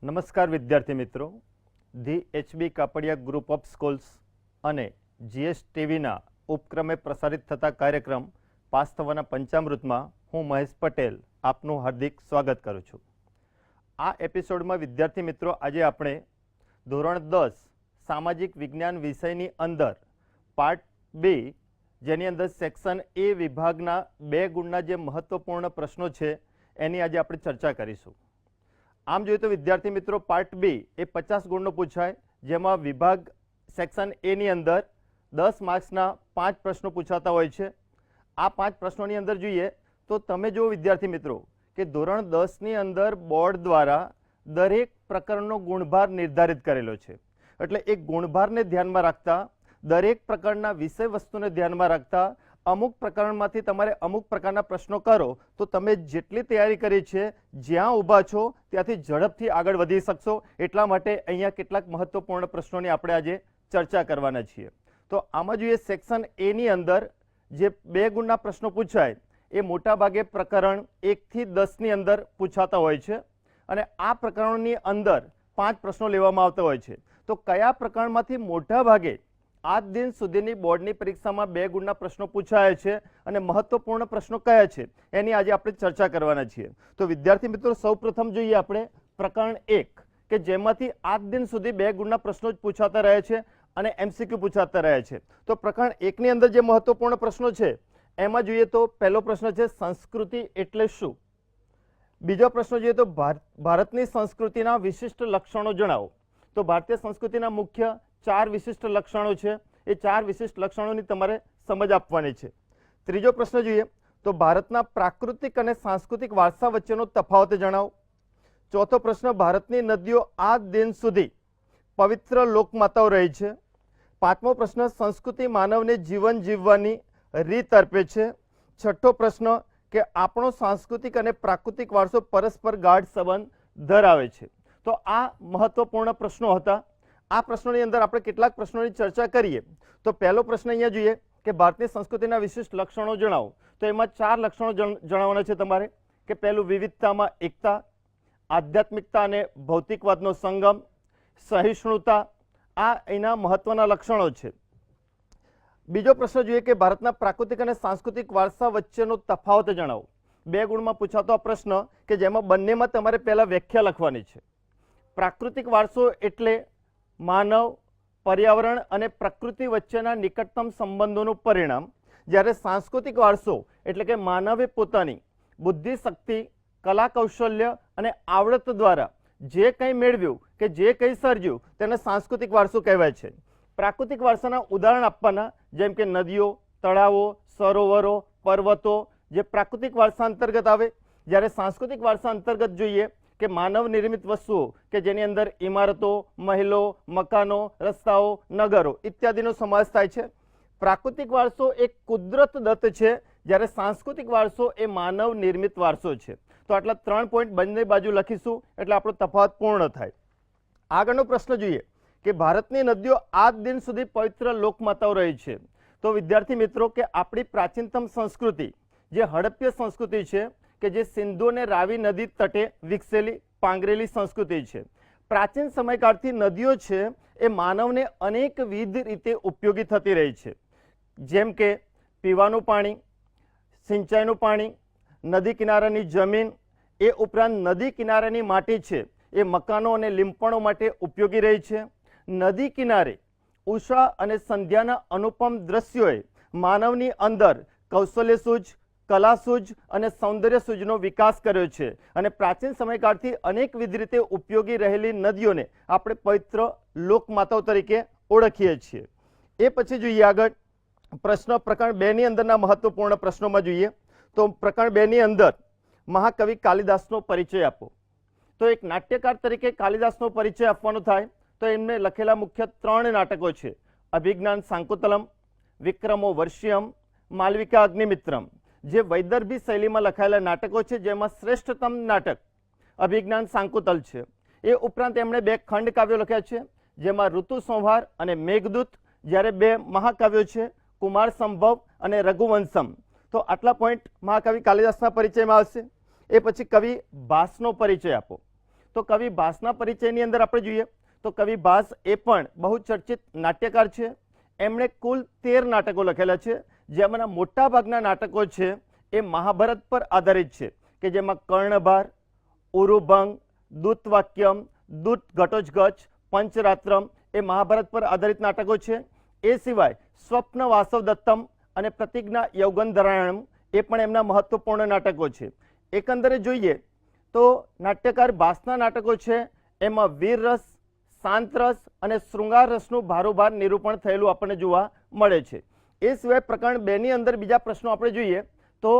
નમસ્કાર વિદ્યાર્થી મિત્રો, the HB Kapadia group of schools અને જીએસ ટીવીના ઉપક્રમે પ્રસારિત થતા કાર્યક્રમ પાસ થવાના પંચામૃતમાં હું મહેશ પટેલ આપનું હાર્દિક સ્વાગત કરું છું. આ એપિસોડમાં વિદ્યાર્થી મિત્રો આજે આપણે ધોરણ 10 સામાજિક વિજ્ઞાન વિષયની અંદર પાર્ટ બી, જેની અંદર સેક્શન એ વિભાગના 2 ગુણના જે મહત્વપૂર્ણ પ્રશ્નો છે એની આજે આપણે ચર્ચા કરીશું. આમ જોઈએ તો વિદ્યાર્થી મિત્રો પાર્ટ બી એ 50 ગુણનો પૂછાય, જેમાં વિભાગ સેક્શન એની અંદર 10 માર્ક્સના 5 પ્રશ્નો પૂછાતા હોય છે. આ 5 પ્રશ્નોની અંદર જોઈએ તો તમે જો વિદ્યાર્થી મિત્રો કે ધોરણ 10ની અંદર બોર્ડ દ્વારા દરેક પ્રકારનો ગુણભાર નિર્ધારિત કરેલો છે. એટલે એ ગુણભારને ધ્યાનમાં રાખતા, દરેક પ્રકારના વિષય વસ્તુને ધ્યાનમાં રાખતા અમુક પ્રકરણમાંથી તમારે અમુક પ્રકારના પ્રશ્નો કરો તો તમે જેટલી તૈયારી કરી છે, જ્યાં ઊભા છો ત્યાંથી ઝડપથી આગળ વધી શકશો. એટલા માટે અહીંયા કેટલાક મહત્વપૂર્ણ પ્રશ્નોની આપણે આજે ચર્ચા કરવાના છીએ. તો આમાં જોઈએ સેક્શન એની અંદર જે 2 ગુણના પ્રશ્નો પૂછાય એ મોટાભાગે પ્રકરણ 1 થી 10ની અંદર પૂછાતા હોય છે અને આ પ્રકરણોની અંદર 5 પ્રશ્નો લેવામાં આવતા હોય છે. તો કયા પ્રકરણમાંથી મોટા ભાગે આજ દિન સુધીની બોર્ડની પરીક્ષામાં 2 ગુણના પ્રશ્નો પૂછાયા છે અને મહત્વપૂર્ણ પ્રશ્નો કયા છે એની આજે આપણે ચર્ચા કરવાના છીએ. તો વિદ્યાર્થી મિત્રો સૌપ્રથમ જોઈએ આપણે પ્રકરણ 1 કે જેમાંથી આજ દિન સુધી 2 ગુણના પ્રશ્નો જ પૂછાતા રહે છે અને એમસીક્યુ પૂછાતા રહે છે. તો પ્રકરણ 1ની અંદર જે મહત્વપૂર્ણ પ્રશ્નો છે એમાં જોઈએ તો પહેલો પ્રશ્ન છે સંસ્કૃતિ એટલે શું. બીજો પ્રશ્ન જોઈએ તો ભારતની સંસ્કૃતિના વિશિષ્ટ લક્ષણો જણાવો. તો ભારતીય સંસ્કૃતિના મુખ્ય 4 વિશિષ્ટ લક્ષણો છે. એ 4 વિશિષ્ટ લક્ષણોની તમારે સમજ આપવાની છે. ત્રીજો પ્રશ્ન જોઈએ તો ભારતના પ્રાકૃતિક અને સાંસ્કૃતિક વારસા વચ્ચેનો તફાવત જણાવો. ચોથો પ્રશ્ન ભારતની નદીઓ આજ દિન સુધી પવિત્ર લોકમાતાઓ રહી છે. પાંચમો પ્રશ્ન સંસ્કૃતિ માનવને જીવન જીવવાની રીત અર્પે છે. છઠ્ઠો પ્રશ્ન કે આપણો સાંસ્કૃતિક અને પ્રાકૃતિક વારસો પરસ્પર ગાઢ સંબંધ ધરાવે છે. તો આ મહત્વપૂર્ણ પ્રશ્નો હતા. આ પ્રશ્નોની અંદર આપણે કેટલાક પ્રશ્નોની ચર્ચા કરીએ. તો પહેલો પ્રશ્ન અહીંયા જોઈએ કે ભારતીય સંસ્કૃતિના વિશિષ્ટ લક્ષણો જણાવો. તો એમાં 4 લક્ષણો જણાવવાના છે તમારે કે પહેલું વિવિધતામાં એકતા, આધ્યાત્મિકતા અને ભૌતિકવાદનો સંગમ, સહિષ્ણુતા. આ એના મહત્વના લક્ષણો છે. બીજો પ્રશ્ન જોઈએ કે ભારતના પ્રાકૃતિક અને સાંસ્કૃતિક વારસા વચ્ચેનો તફાવત જણાવો. 2 ગુણમાં પૂછાતો આ પ્રશ્ન કે જેમાં બંનેમાં તમારે પહેલા વ્યાખ્યા લખવાની છે. પ્રાકૃતિક વારસો એટલે માનવ, પર્યાવરણ અને પ્રકૃતિ વચ્ચેના નિકટતમ સંબંધોનું પરિણામ, જ્યારે સાંસ્કૃતિક વારસો એટલે કે માનવે પોતાની બુદ્ધિ શક્તિ, કલા કૌશલ્ય અને આવડત દ્વારા જે કંઈ મેળવ્યું કે જે કંઈ સર્જ્યું તેને સાંસ્કૃતિક વારસો કહેવાય છે. પ્રાકૃતિક વારસાના ઉદાહરણ આપવાના જેમ કે નદીઓ, તળાવો, સરોવરો, પર્વતો જે પ્રાકૃતિક વારસા અંતર્ગત આવે. જ્યારે સાંસ્કૃતિક વારસા અંતર્ગત જોઈએ કે માનવ નિર્મિત વસ્તુઓ કે જેની અંદર ઇમારતો, મહેલો, મકાનો, રસ્તાઓ, નગરો ઇત્યાદિનો સમાવેશ થાય છે. પ્રાકૃતિક વારસો એક કુદરત દત્ત છે, જ્યારે સાંસ્કૃતિક વારસો એ માનવ નિર્મિત વારસો છે. તો આટલા 3 પોઈન્ટ બંને બાજુ લખીશું એટલે આપણો તફાવત પૂર્ણ થાય. આગળનો પ્રશ્ન જોઈએ કે ભારતની નદીઓ આજ દિન સુધી પવિત્ર લોકમાતાઓ રહી છે. તો વિદ્યાર્થી મિત્રો કે આપણી પ્રાચીનતમ સંસ્કૃતિ જે હડપ્ય સંસ્કૃતિ છે કે જે સિંધુ અને રાવી નદી તટે વિકસેલી પાંગરેલી સંસ્કૃતિ છે. પ્રાચીન સમયકાળથી નદીઓ છે એ માનવને અનેકવિધ રીતે ઉપયોગી થતી રહી છે. જેમ કે પીવાનું પાણી, સિંચાઈનું પાણી, નદી કિનારાની જમીન, એ ઉપરાંત નદી કિનારાની માટી છે એ મકાનો અને લીંપણો માટે ઉપયોગી રહી છે. નદી કિનારે ઉષા અને સંધ્યાના અનુપમ દ્રશ્યોએ માનવની અંદર કૌશલ્ય સૂઝ, કલા સૂઝ અને સૌંદર્ય સૂઝનો વિકાસ કર્યો છે. અને પ્રાચીન સમયકાળથી અનેકવિધ રીતે ઉપયોગી રહેલી નદીઓને આપણે પવિત્ર લોકમાતાઓ તરીકે ઓળખીએ છીએ. એ પછી જોઈએ આગળ પ્રશ્ન પ્રકરણ 2ની અંદરના મહત્વપૂર્ણ પ્રશ્નોમાં જોઈએ તો પ્રકરણ 2ની અંદર મહાકવિ કાલિદાસનો પરિચય આપો. તો એક નાટ્યકાર તરીકે કાલિદાસનો પરિચય આપવાનો થાય તો એમને લખેલા મુખ્ય 3 નાટકો છે. અભિજ્ઞાન શાંકુતલમ, વિક્રમો વર્ષિયમ, માલવિકા અગ્નિમિત્રમ, જે વૈદર્ભી શૈલીમાં લખાયેલા નાટકો છે, જેમાં શ્રેષ્ઠતમ નાટક અભિજ્ઞાન શાંકુતલ છે. એ ઉપરાંત એમણે 2 ખંડ કાવ્યો લખ્યા છે, જેમાં ઋતુ સંહાર અને મેઘદૂત, જ્યારે 2 મહાકાવ્યો છે કુમાર સંભવ અને રઘુવંશમ. તો આટલા પોઈન્ટ મહાકવિ કાલિદાસના પરિચયમાં આવશે. એ પછી કવિ ભાસનો પરિચય આપો. તો કવિ ભાસના પરિચયની અંદર આપણે જોઈએ તો કવિ ભાસ એ પણ બહુ ચર્ચિત નાટ્યકાર છે. એમણે કુલ 13 નાટકો લખેલા છે, જેમાંના મોટા ભાગના નાટકો છે એ મહાભારત પર આધારિત છે, કે જેમાં કર્ણભાર, ઉરુભંગ, દૂતવાક્યમ, દૂત ઘટોજગચ, પંચરાત્રમ એ મહાભારત પર આધારિત નાટકો છે. એ સિવાય સ્વપ્ન વાસવદત્તમ અને પ્રતિજ્ઞા યૌગંધરાયણમ એ પણ એમના મહત્વપૂર્ણ નાટકો છે. એકંદરે જોઈએ તો નાટ્યકાર ભાસના નાટકો છે એમાં વીરરસ, શાંતરસ અને શૃંગાર રસનું ભારોભાર નિરૂપણ થયેલું આપણને જોવા મળે છે. એ સિવાય પ્રકરણ 2 ની અંદર બીજા પ્રશ્નો આપણે જોઈએ તો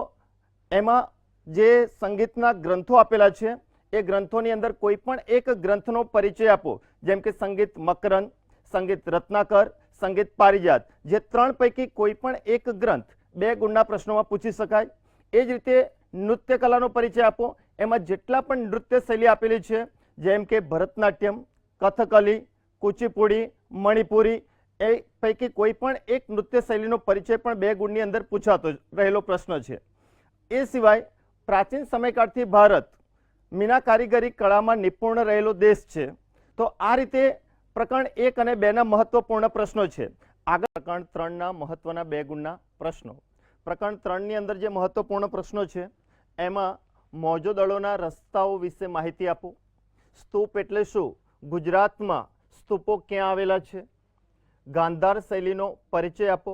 એમાં જે સંગીતના ગ્રંથો આપેલા છે એ ગ્રંથોની અંદર કોઈ પણ એક ગ્રંથનો પરિચય આપો, જેમ કે સંગીત મકરંદ, સંગીત રત્નાકર, સંગીત પારિજાત, જે 3 પૈકી કોઈ પણ એક ગ્રંથ 2 ગુણના પ્રશ્નોમાં પૂછી શકાય. એ જ રીતે નૃત્ય કલાનો પરિચય આપો, એમાં જેટલા પણ નૃત્ય શૈલી આપેલી છે જેમ કે ભરતનાટ્યમ, કથકલી, કુચીપુડી, મણિપુરી એ પૈકી કોઈ પણ એક નૃત્ય શૈલીનો પરિચય પણ 2 ગુણની અંદર પૂછાતો રહેલો પ્રશ્ન છે. એ સિવાય પ્રાચીન સમયકાળથી ભારત મીના કારીગરી કળામાં નિપુણ રહેલો દેશ છે. તો આ રીતે પ્રકરણ 1 અને 2 ના મહત્વપૂર્ણ પ્રશ્નો છે. આગળ પ્રકરણ 3 ના મહત્વના 2 ગુણના પ્રશ્નો. પ્રકરણ 3 ની અંદર જે મહત્વપૂર્ણ પ્રશ્નો છે એમાં મોજોદળોના રસ્તાઓ વિશે માહિતી આપો. સ્તૂપ એટલે શું? ગુજરાતમાં સ્તૂપો ક્યાં આવેલા છે? ગાંધાર શૈલીનો પરિચય આપો.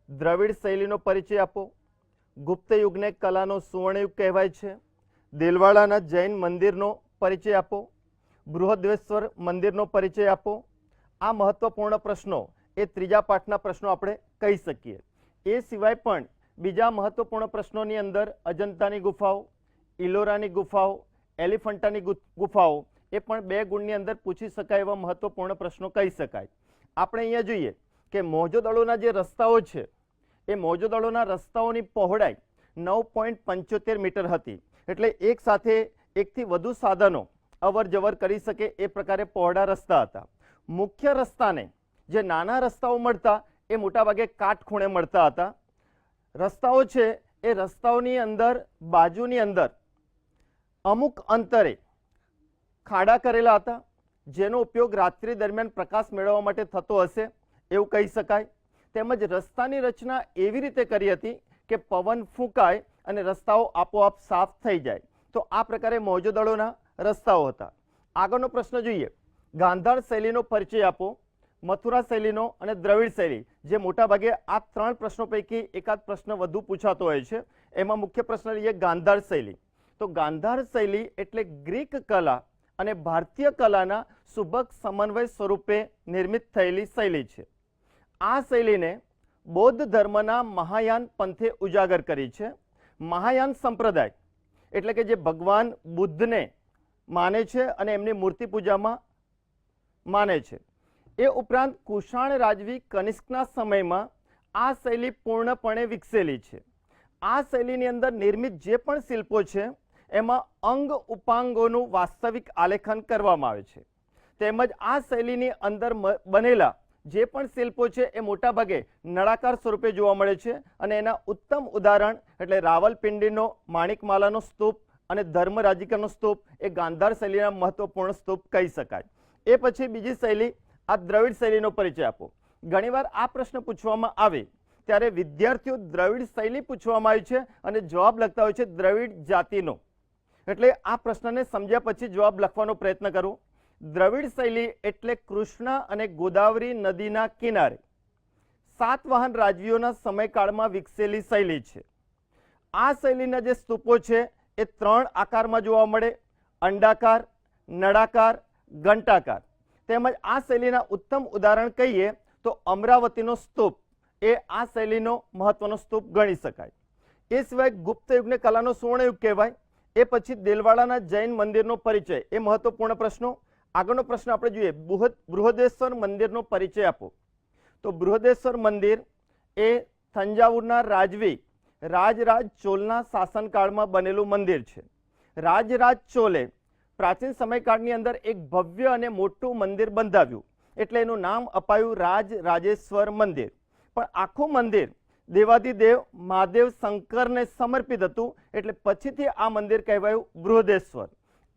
દ્રવિડ શૈલીનો પરિચય આપો. ગુપ્ત યુગને કલાનો સુવર્ણયુગ કહેવાય છે. દેલવાડાના જૈન મંદિરનો પરિચય આપો. બૃહદેશ્વર મંદિરનો પરિચય આપો. આ મહત્વપૂર્ણ પ્રશ્નો એ ત્રીજા પાઠના પ્રશ્નો આપણે કહી શકીએ. એ સિવાય પણ બીજા મહત્વપૂર્ણ પ્રશ્નોની અંદર અજંતાની ગુફાઓ, ઇલોરાની ગુફાઓ, એલિફન્ટાની ગુફાઓ એ પણ 2 ગુણની અંદર પૂછી શકાય એવા મહત્વપૂર્ણ પ્રશ્નો કહી શકાય. આપણે અહીંયા જોઈએ કે મોજોદળોના જે રસ્તાઓ છે એ મોજોદળોના રસ્તાઓની પહોળાઈ 9.75 મીટર હતી. એટલે એક સાથે એકથી વધુ સાધનો અવર જવર કરી શકે એ પ્રકારે પહોળા રસ્તા હતા. મુખ્ય રસ્તાને જે નાના રસ્તાઓ મળતા એ મોટાભાગે કાટખૂણે મળતા હતા. રસ્તાઓ છે એ રસ્તાઓની અંદર બાજુની અંદર અમુક અંતરે ખાડા કરેલા હતા, જેનો ઉપયોગ રાત્રિ દરમિયાન પ્રકાશ મેળવવા માટે થતો હશે એવું કહી શકાય. તેમજ રસ્તાની રચના એવી રીતે કરી હતી કે પવન ફૂંકાય અને રસ્તાઓ આપોઆપ સાફ થઈ જાય. તો આ પ્રકારે મોજોદળોના રસ્તાઓ હતા. આગળનો પ્રશ્ન જોઈએ. ગાંધાર શૈલીનો પરિચય આપો. મથુરા શૈલીનો અને દ્રવિડ શૈલી, જે મોટાભાગે આ 3 પ્રશ્નો પૈકી એકાદ પ્રશ્ન વધુ પૂછાતો હોય છે. એમાં મુખ્ય પ્રશ્ન લઈએ ગાંધાર શૈલી. તો ગાંધાર શૈલી એટલે ગ્રીક કલા અને ભારતીય કલાના સુબક સમન્વય સ્વરૂપે નિર્મિત થયેલી શૈલી છે. આ શૈલીને બૌદ્ધ ધર્મના મહાયાન પંથે ઉજાગર કરી છે. મહાયાન સંપ્રદાય એટલે કે જે ભગવાન બુદ્ધને માને છે અને એમની મૂર્તિ પૂજામાં માને છે. એ ઉપરાંત કુષાણ રાજવી કનિષ્કના સમયમાં આ શૈલી પૂર્ણપણે વિકસેલી છે. આ શૈલીની અંદર નિર્મિત જે પણ શિલ્પો છે એમાં અંગ ઉપાંગોનું વાસ્તવિક આલેખન કરવામાં આવે છે. તેમજ આ શૈલીની અંદર બનેલા જે પણ શિલ્પો છે એ મોટાભાગે નળાકાર સ્વરૂપે જોવા મળે છે. અને એના ઉત્તમ ઉદાહરણ એટલે રાવલપિંડીનો માણિકમાલાનો સ્તૂપ અને ધર્મરાજિકાનો સ્તૂપ એ ગાંધાર શૈલીના મહત્વપૂર્ણ સ્તૂપ કહી શકાય. એ પછી બીજી શૈલી આ દ્રવિડ શૈલીનો પરિચય આપો. ઘણીવાર આ પ્રશ્ન પૂછવામાં આવે ત્યારે વિદ્યાર્થીઓ દ્રવિડ શૈલી પૂછવામાં આવી છે અને જવાબ લખતા હોય છે દ્રવિડ જાતિનો. એટલે આ પ્રશ્નને સમજ્યા પછી જવાબ લખવાનો પ્રયત્ન કરો. દ્રવિડ શૈલી એટલે કૃષ્ણ અને ગોદાવરી નદીના કિનારે સાતવાહન રાજવીઓના સમયકાળમાં વિકસેલી શૈલી છે. આ શૈલીના જે સ્તૂપો છે એ 3 આકારમાં જોવા મળે: અંડાકાર, નળાકાર, ઘંટાકાર. તેમજ આ શૈલીના ઉત્તમ ઉદાહરણ કહીએ તો અમરાવતીનો સ્તૂપ એ આ શૈલીનો મહત્વનો સ્તૂપ ગણી શકાય. એ સિવાય ગુપ્ત યુગને કલાનો સુવર્ણયુગ કહેવાય. એ પછી દેલવાડાના જૈન મંદિરનો પરિચય એ મહત્વપૂર્ણ પ્રશ્નો. આગળનો પ્રશ્ન આપણે જોઈએ. બૃહદેશ્વર મંદિરનો પરિચય આપો. તો બૃહદેશ્વર મંદિર એ થંજાવુરના રાજવી રાજરાજ ચોલના શાસનકાળમાં બનેલું મંદિર છે. રાજરાજ ચોલે પ્રાચીન સમયકાળની અંદર એક ભવ્ય અને મોટું મંદિર બંધાવ્યું એટલે એનું નામ અપાયું રાજરાજેશ્વર મંદિર. પણ આખું મંદિર દેવાધિદેવ મહાદેવ શંકરને સમર્પિત હતું એટલે પછીથી આ મંદિર કહેવાયું બૃહદેશ્વર.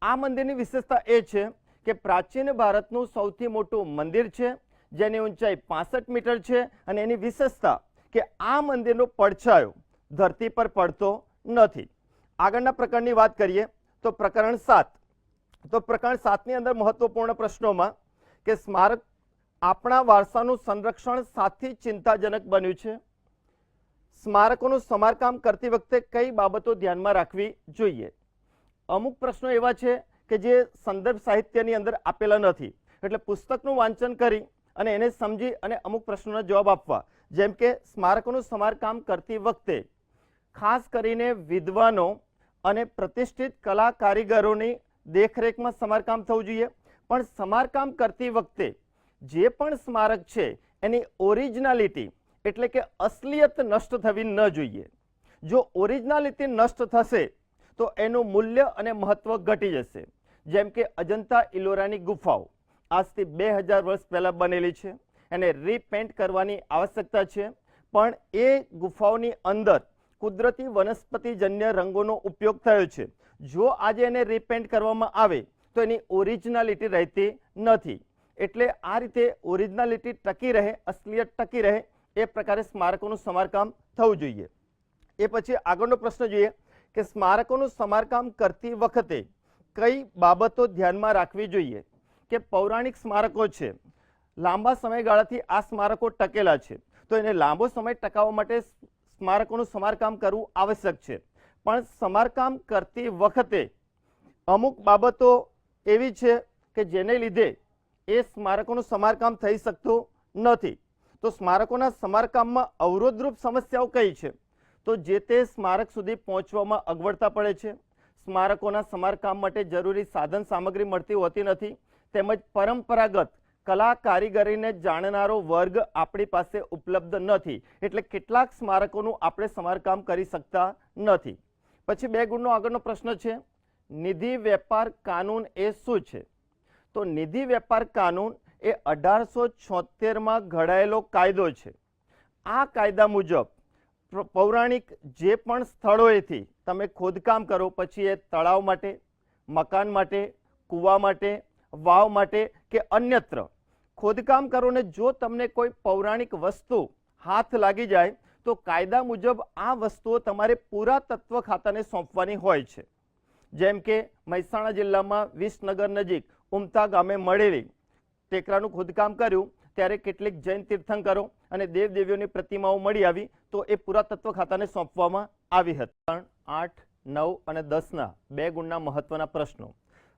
આ મંદિરની વિશેષતા એ છે કે પ્રાચીન ભારતનું સૌથી મોટું મંદિર છે, જેની ઊંચાઈ 65 મીટર છે અને એની વિશેષતા કે આ મંદિરનો પડછાયો ધરતી પર પડતો નથી. આગળના પ્રકરણની વાત કરીએ તો પ્રકરણ 7. તો પ્રકરણ 7ની અંદર મહત્વપૂર્ણ પ્રશ્નોમાં કે સ્મારક આપણા વારસાનું સંરક્ષણ સાથી ચિંતાજનક બન્યું છે. સ્મારકોનું સમારકામ કરતી વખતે કઈ બાબતો ધ્યાનમાં રાખવી જોઈએ? અમુક પ્રશ્નો એવા છે કે જે સંદર્ભ સાહિત્યની અંદર આપેલા નથી, એટલે પુસ્તકનું વાંચન કરી અને એને સમજી અને અમુક પ્રશ્નોના જવાબ આપવા. જેમ કે સ્મારકોનું સમારકામ કરતી વખતે ખાસ કરીને વિદ્વાનો અને પ્રતિષ્ઠિત કલા કારીગરોની દેખરેખમાં સમારકામ થવું જોઈએ. પણ સમારકામ કરતી વખતે જે પણ સ્મારક છે એની ઓરિજિનાલિટી એટલે કે અસલિયત નષ્ટ થવી ન જોઈએ. જો ઓરિજિનાલિટી નષ્ટ થશે તો એનું મૂલ્ય અને મહત્વ ઘટી જશે. જેમ કે અજંતા ઇલોરાની ગુફાઓ આજથી 2000 વર્ષ પહેલાં બનેલી છે, એને રીપેન્ટ કરવાની આવશ્યકતા છે, પણ એ ગુફાઓની અંદર કુદરતી વનસ્પતિજન્ય રંગોનો ઉપયોગ થયો છે. જો આજે એને રીપેન્ટ કરવામાં આવે તો એની ઓરિજિનાલિટી રહેતી નથી. એટલે આ રીતે ઓરિજિનાલિટી ટકી રહે, અસલિયત ટકી રહે એ પ્રકારે સ્મારકોનું સમારકામ થવું જોઈએ. એ પછી આગળનો પ્રશ્ન જોઈએ કે સ્મારકોનું સમારકામ કરતી વખતે કઈ બાબતો ધ્યાનમાં રાખવી જોઈએ? કે પૌરાણિક સ્મારકો છે, લાંબા સમયગાળાથી આ સ્મારકો ટકેલા છે, તો એને લાંબો સમય ટકાવવા માટે સ્મારકોનું સમારકામ કરવું આવશ્યક છે. પણ સમારકામ કરતી વખતે અમુક બાબતો એવી છે કે જેને લીધે એ સ્મારકોનું સમારકામ થઈ શકતું નથી. તો સ્મારકોના સમારકામમાં અવરોધરૂપ સમસ્યાઓ કઈ છે? તો જે તે સ્મારક સુધી પહોંચવામાં અગવડતા પડે છે, સ્મારકોના સમારકામ માટે જરૂરી સાધન સામગ્રી મળતી હોતી નથી, તેમજ પરંપરાગત કલા કારીગરીને જાણનારો વર્ગ આપણી પાસે ઉપલબ્ધ નથી. એટલે કેટલાક સ્મારકોનું આપણે સમારકામ કરી શકતા નથી. પછી 2 ગુણનો આગળનો પ્રશ્ન છે, નિધિ વેપાર કાનૂન એ શું છે? તો નિધિ વેપાર કાનૂન એ 1876માં ઘડાયેલો કાયદો છે. આ કાયદા મુજબ પૌરાણિક જે પણ સ્થળોએથી તમે ખોદકામ કરો, પછી એ તળાવ માટે, મકાન માટે, કૂવા માટે, વાવ માટે કે અન્યત્ર ખોદકામ કરો ને જો તમને કોઈ પૌરાણિક વસ્તુ હાથ લાગી જાય તો કાયદા મુજબ આ વસ્તુઓ તમારે પુરાતત્વ ખાતાને સોંપવાની હોય છે. જેમ કે મહેસાણા જિલ્લામાં વિસનગર નજીક ઉમતા ગામે મળેલી ટેકરાનું ખોદકામ કર્યું ત્યારે કેટલીક જૈન તીર્થંકરો અને દેવદેવીઓની પ્રતિમાઓ મળી આવી, તો એ પુરાતત્વ ખાતાને સોંપવામાં આવી હતી. 8, 9 અને 10ના 2 ગુણના મહત્વના પ્રશ્નો.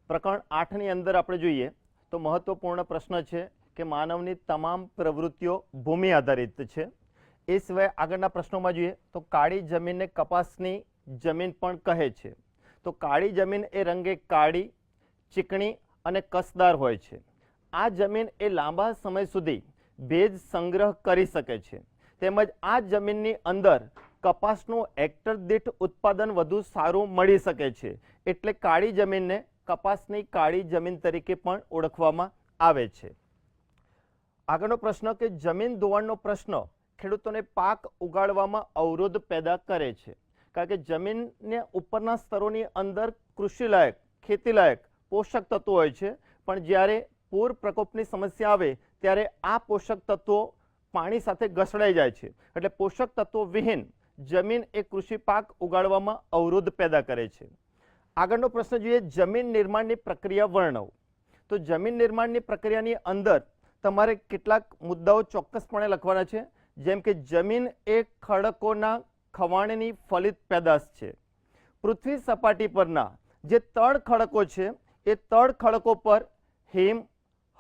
પ્રકરણ 8ની અંદર આપણે જોઈએ તો મહત્વપૂર્ણ પ્રશ્ન છે કે માનવની તમામ પ્રવૃત્તિઓ ભૂમિ આધારિત છે. એ સિવાય આગળના પ્રશ્નોમાં જોઈએ તો કાળી જમીનને કપાસની જમીન પણ કહે છે. તો કાળી જમીન એ રંગે કાળી, ચીકણી અને કસદાર હોય છે. આ જમીન એ લાંબા સમય સુધી ભેજ સંગ્રહ કરી શકે છે, તેમજ આ જમીનની અંદર કપાસનું હેક્ટર દીઠ ઉત્પાદન વધુ સારું મળી શકે છે. એટલે કાળી જમીનને કપાસની કાળી જમીન તરીકે પણ ઓળખવામાં આવે છે. આગળનો પ્રશ્ન કે જમીન ધોવાણનો પ્રશ્ન ખેડૂતોને પાક ઉગાડવામાં અવરોધ પેદા કરે છે. કારણ કે જમીનને ઉપરના સ્તરોની અંદર કૃષિલાયક, ખેતીલાયક પોષક તત્વો હોય છે, પણ જ્યારે પૂર પ્રકોપની સમસ્યા આવે ત્યારે આ પોષક તત્વો પાણી સાથે ઘસડાઈ જાય છે. એટલે પોષક તત્વો વિહીન જમીન એ કૃષિ પાક ઉગાડવામાં અવરોધ પેદા કરે છે. આગળનો પ્રશ્ન જોઈએ, જમીન નિર્માણની પ્રક્રિયા વર્ણવો. તો જમીન નિર્માણની પ્રક્રિયાની અંદર તમારે કેટલાક મુદ્દાઓ ચોક્કસપણે લખવાના છે. જેમ કે જમીન એ ખડકોના ખવાણની ફલિત પેદાશ છે. પૃથ્વી સપાટી પરના જે તળ ખડકો છે એ તળ ખડકો પર હિમ,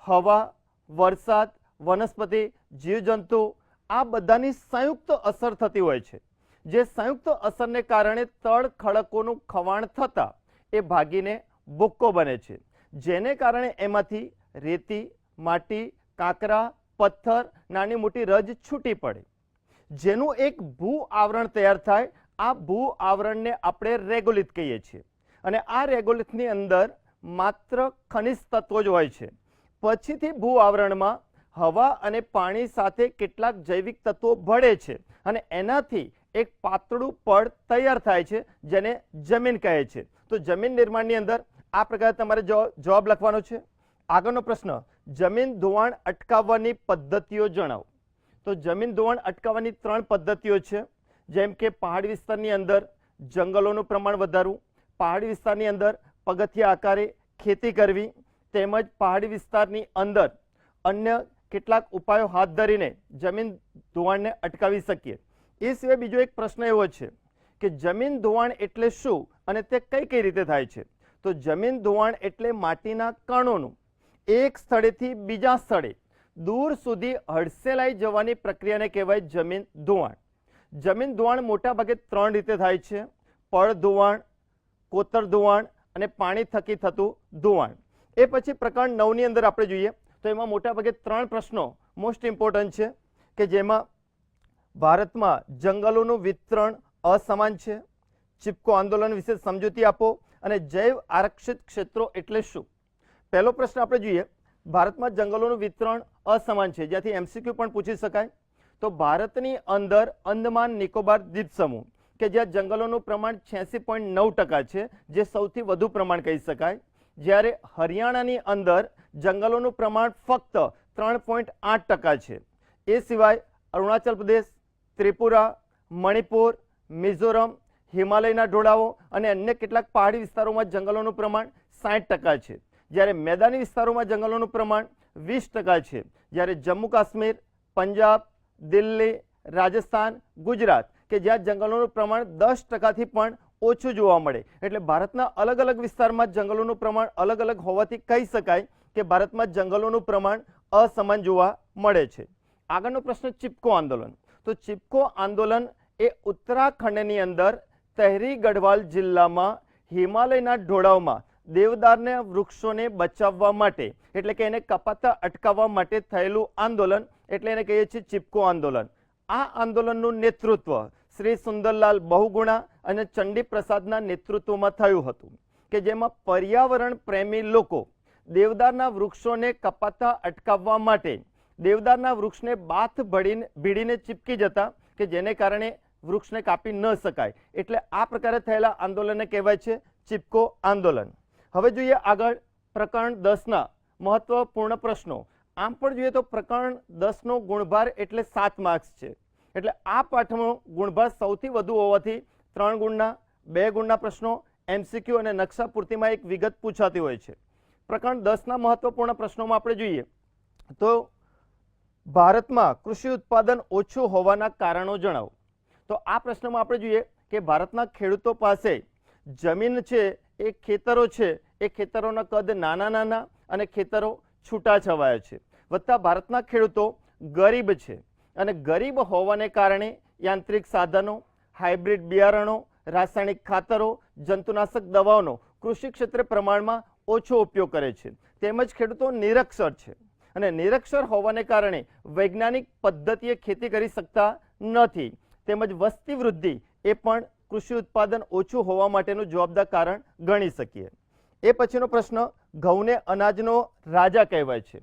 હવા, વરસાદ, વનસ્પતિ, જીવજંતુ આ બધાની સંયુક્ત અસર થતી હોય છે. જે સંયુક્ત અસરને કારણે તળ ખડકોનું ખવાણ થતાં એ ભાગીને ભૂક્કો બને છે, જેને કારણે એમાંથી રેતી, માટી, કાંકરા, પથ્થર, નાની મોટી રજ છૂટી પડે, જેનું એક ભૂ આવરણ તૈયાર થાય. આ ભૂ આવરણને આપણે રેગોલિથ કહીએ છીએ. અને આ રેગોલિથની અંદર માત્ર ખનિજ તત્વો જ હોય છે. પછીથી ભૂ આવરણમાં હવા અને પાણી સાથે કેટલાક જૈવિક તત્વો ભળે છે અને એનાથી એક પાતળું પડ તૈયાર થાય છે, જેને જમીન કહે છે. તો જમીન નિર્માણની અંદર આ પ્રકારે તમારે જવાબ લખવાનો છે. આગળનો પ્રશ્ન, જમીન ધોવાણ અટકાવવાની પદ્ધતિઓ જણાવો. તો જમીન ધોવાણ અટકાવવાની 3 પદ્ધતિઓ છે, જેમ કે પહાડી વિસ્તારની અંદર જંગલોનું પ્રમાણ વધારવું, પહાડી વિસ્તારની અંદર પગથિયા આકારે ખેતી કરવી, તેમજ પહાડી વિસ્તારની અંદર અન્ય કેટલાક ઉપાયો હાથ ધરીને જમીન ધોવાણને અટકાવી શકીએ. એ સિવાય બીજો એક પ્રશ્ન એવો છે કે જમીન ધોવાણ એટલે શું અને તે કઈ કઈ રીતે થાય છે. તો જમીન ધોવાણ એટલે માટીના કણોનું એક સ્થળેથી બીજા સ્થળે દૂર સુધી હડસેલાઈ જવાની પ્રક્રિયાને કહેવાય જમીન ધોવાણ. જમીન ધોવાણ મોટા ભાગે 3 રીતે થાય છે: પળ ધોવાણ, કોતર ધોવાણ અને પાણી થકી થતું ધોવાણ. એ પછી પ્રકરણ 9 ની અંદર આપણે જોઈએ તો એમાં મોટા ભાગે 3 પ્રશ્નો મોસ્ટ ઇમ્પોર્ટન્ટ છે કે જેમાં ભારતમાં જંગલોનું વિતરણ અસમાન છે, ચિપકો આંદોલન વિશે સમજૂતી આપો અને જૈવ આરક્ષિત ક્ષેત્રો એટલે શું. પહેલો પ્રશ્ન આપણે જોઈએ, ભારતમાં જંગલોનું વિતરણ અસમાન છે, જ્યાંથી MCQ પણ પૂછી શકાય. તો ભારતની અંદર અંદમાન નિકોબાર દ્વીપ સમૂહ કે જ્યાં જંગલોનું પ્રમાણ 86.9% છે, જે સૌથી વધુ પ્રમાણ કહી શકાય. જ્યારે હરિયાણાની અંદર જંગલોનું પ્રમાણ ફક્ત 3.8% છે. એ સિવાય અરુણાચલ પ્રદેશ, ત્રિપુરા, મણિપુર, મિઝોરમ, હિમાલયના ઢોળાવો અને અન્ય કેટલાક પહાડી વિસ્તારોમાં જંગલોનું પ્રમાણ 60% છે. જ્યારે મેદાની વિસ્તારોમાં જંગલોનું પ્રમાણ 20% છે. જ્યારે જમ્મુ કાશ્મીર, પંજાબ, દિલ્હી, રાજસ્થાન, ગુજરાત કે જ્યાં જંગલોનું પ્રમાણ 10%થી પણ ઓછું જોવા મળે. એટલે ભારતના અલગ અલગ વિસ્તારમાં જંગલોનું પ્રમાણ અલગ અલગ હોવાથી કહી શકાય કે ભારતમાં જંગલોનું પ્રમાણ અસમાન જોવા મળે છે. આગળનો પ્રશ્ન, ચિપકો આંદોલન. તો ચિપકો આંદોલન એ ઉત્તરાખંડની અંદર તહેરી ગઢવાલ જિલ્લામાં હિમાલયના ઢોળાવમાં દેવદારના વૃક્ષોને બચાવવા માટે એટલે કે એને કપાતા અટકાવવા માટે થયેલું આંદોલન એટલે એને કહીએ છીએ ચિપકો આંદોલન. આ આંદોલનનું નેતૃત્વ શ્રી સુંદરલાલ બહુગુણા અને ચંડી પ્રસાદના નેતૃત્વમાં થયું હતું કે જેમાં પર્યાવરણ પ્રેમી લોકો દેવદારના વૃક્ષોને કપાતા અટકાવવા માટે દેવદારના વૃક્ષને બાથ ભીડીને ચીપકી જતા કે જેને કારણે વૃક્ષને કાપી ન શકાય. એટલે આ પ્રકારે થયેલા આંદોલનને કહેવાય છે ચિપકો આંદોલન. હવે જોઈએ આગળ પ્રકરણ 10ના મહત્વપૂર્ણ પ્રશ્નો. આમ પણ જોઈએ તો પ્રકરણ 10નો ગુણભાર એટલે 7 માર્ક્સ છે. એટલે આ પાઠમાં ગુણભાર સૌથી વધુ હોવાથી 3 ગુણના 2 ગુણના પ્રશ્નો MCQ અને નકશા પૂર્તિમાં એક વિગત પૂછાતી હોય છે. પ્રકરણ 10ના મહત્વપૂર્ણ પ્રશ્નોમાં આપણે જોઈએ તો ભારતમાં કૃષિ ઉત્પાદન ઓછું હોવાના કારણો જણાવો. તો આ પ્રશ્નમાં આપણે જોઈએ કે ભારતના ખેડૂતો પાસે જમીન છે, એ ખેતરો છે, એ ખેતરોના કદ નાના નાના અને ખેતરો છૂટાછવાયા છે. વત્તા ભારતના ખેડૂતો ગરીબ છે અને ગરીબ હોવાને કારણે યાંત્રિક સાધનો, હાઇબ્રિડ બિયારણો, રાસાયણિક ખાતરો, જંતુનાશક દવાઓનો કૃષિ ક્ષેત્રે પ્રમાણમાં ઓછો ઉપયોગ કરે છે. તેમજ ખેડૂતો નિરક્ષર છે અને નિરક્ષર હોવાને કારણે વૈજ્ઞાનિક પદ્ધતિએ ખેતી કરી શકતા નથી. તેમજ વસ્તી વૃદ્ધિ એ પણ કૃષિ ઉત્પાદન ઓછું હોવા માટેનું જવાબદાર કારણ ગણી શકીએ. એ પછીનો પ્રશ્ન, ઘઉંને અનાજનો રાજા કહેવાય છે.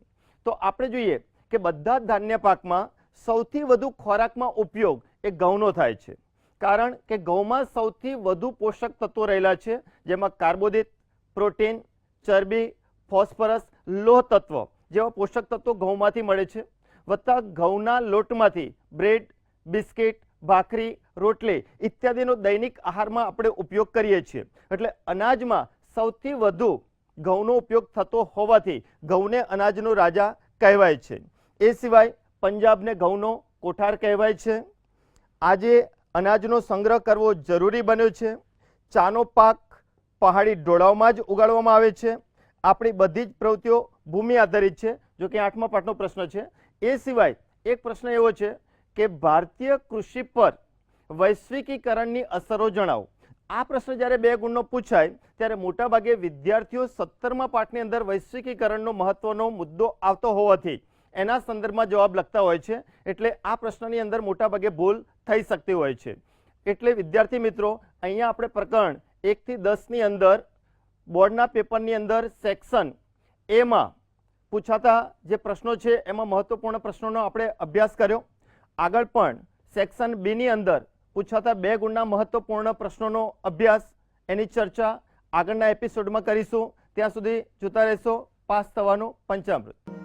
તો આપણે જોઈએ કે બધા ધાન્ય પાકમાં સૌથી વધુ ખોરાકમાં ઉપયોગ એ ઘઉંનો થાય છે. કારણ કે ઘઉંમાં સૌથી વધુ પોષક તત્વો રહેલા છે, જેમાં કાર્બોદિત, પ્રોટીન, ચરબી, ફોસ્ફરસ, લોહ તત્વ જેવા પોષક તત્વો ઘઉંમાંથી મળે છે. વત્તા ઘઉંના લોટમાંથી બ્રેડ, બિસ્કિટ, ભાખરી, રોટલી ઇત્યાદિનો દૈનિક આહારમાં આપણે ઉપયોગ કરીએ છીએ. એટલે અનાજમાં સૌથી વધુ ઘઉંનો ઉપયોગ થતો હોવાથી ઘઉંને અનાજનો રાજા કહેવાય છે. એ સિવાય પંજાબને ઘઉંનો કોઠાર કહેવાય છે. આજે અનાજનો સંગ્રહ કરવો જરૂરી બન્યો છે. ચાનો પાક પહાડી ઢોળાવમાં જ ઉગાડવામાં આવે છે. આપણી બધી જ પ્રવૃત્તિઓ ભૂમિ આધારિત છે, જો કે 8મા પાઠનો પ્રશ્ન છે. એ સિવાય એક પ્રશ્ન એવો છે કે ભારતીય કૃષિ પર વૈશ્વિકીકરણની અસરો જણાવો. આ પ્રશ્ન જ્યારે 2 ગુણનો પૂછાય ત્યારે મોટાભાગે વિદ્યાર્થીઓ 17મા પાઠની અંદર વૈશ્વિકીકરણનો મહત્વનો મુદ્દો આવતો હોવાથી એના સંદર્ભમાં જવાબ લખતા હોય છે. એટલે આ પ્રશ્નની અંદર મોટાભાગે ભૂલ થઈ શકતી હોય છે. એટલે વિદ્યાર્થી મિત્રો, અહીંયા આપણે પ્રકરણ 1 થી 10ની અંદર બોર્ડના પેપરની અંદર સેક્શન એમાં પૂછાતા જે પ્રશ્નો છે એમાં મહત્વપૂર્ણ પ્રશ્નોનો આપણે અભ્યાસ કર્યો. આગળ પણ સેક્શન બીની અંદર પૂછાતા 2 ગુણના મહત્વપૂર્ણ પ્રશ્નોનો અભ્યાસ, એની ચર્ચા આગળના એપિસોડમાં કરીશું. ત્યાં સુધી જોતા રહેશો પાસ થવાનું પંચામૃત.